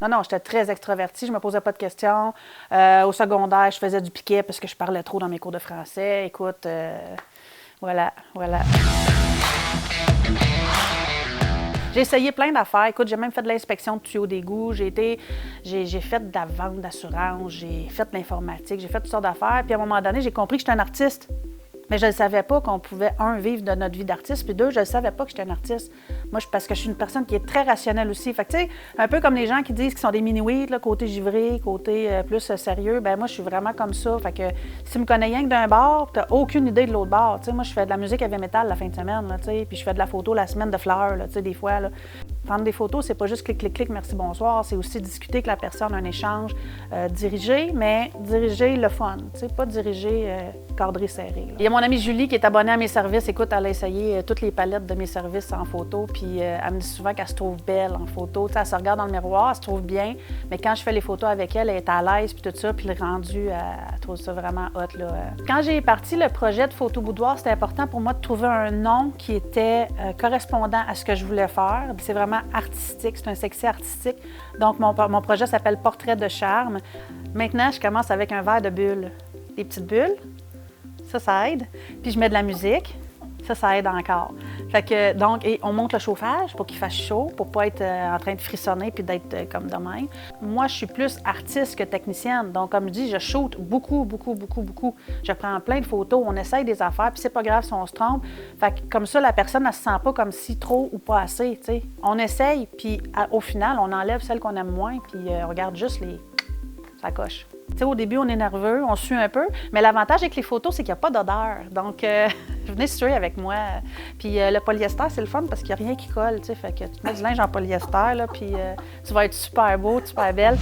Non, non, j'étais très extravertie, je me posais pas de questions. Au secondaire, je faisais du piquet parce que je parlais trop dans mes cours de français. Écoute, voilà. J'ai essayé plein d'affaires. Écoute, j'ai même fait de l'inspection de tuyaux d'égout. J'ai fait de la vente d'assurance, j'ai fait de l'informatique, j'ai fait toutes sortes d'affaires. Puis à un moment donné, j'ai compris que j'étais un artiste. Mais je ne savais pas qu'on pouvait, vivre de notre vie d'artiste, puis deux, je ne savais pas que j'étais un artiste. Moi, parce que je suis une personne qui est très rationnelle aussi. Fait que, tu sais, un peu comme les gens qui disent qu'ils sont des mini-weeds, côté givré, côté plus sérieux, ben moi, je suis vraiment comme ça. Fait que si tu me connais rien que d'un bar, tu n'as aucune idée de l'autre bar. Tu sais, moi, je fais de la musique heavy metal la fin de semaine, là, tu sais, puis je fais de la photo la semaine de fleurs, là, tu sais, des fois, là. Prendre des photos, c'est pas juste clic, merci, bonsoir. C'est aussi discuter avec la personne, un échange, diriger, mais diriger le fun, tu sais, pas diriger cadré serré. Là. Il y a mon amie Julie qui est abonnée à mes services. Écoute, elle a essayé toutes les palettes de mes services en photo, puis elle me dit souvent qu'elle se trouve belle en photo. Tu sais, elle se regarde dans le miroir, elle se trouve bien, mais quand je fais les photos avec elle, elle est à l'aise, puis tout ça, puis le rendu, elle trouve ça vraiment hot, là. Quand j'ai parti le projet de Photo Boudoir, c'était important pour moi de trouver un nom qui était correspondant à ce que je voulais faire. C'est vraiment artistique, c'est un sexy artistique. Donc, mon projet s'appelle Portrait de charme. Maintenant, je commence avec un verre de bulles. Des petites bulles, ça aide. Puis je mets de la musique, ça aide encore. Fait que, donc, et on monte le chauffage pour qu'il fasse chaud, pour pas être en train de frissonner puis d'être comme de même. Moi, je suis plus artiste que technicienne. Donc, comme je dis, je shoot beaucoup. Je prends plein de photos, on essaye des affaires, puis c'est pas grave si on se trompe. Fait que comme ça, la personne, elle se sent pas comme si trop ou pas assez, tu sais. On essaye, puis au final, on enlève celles qu'on aime moins, puis on regarde juste ça coche. Tu sais, au début, on est nerveux, on sue un peu, mais l'avantage avec les photos, c'est qu'il n'y a pas d'odeur. Donc, venez suer avec moi. Puis le polyester, c'est le fun parce qu'il n'y a rien qui colle, tu sais. Fait que tu mets du linge en polyester, là, puis tu vas être super beau, super belle.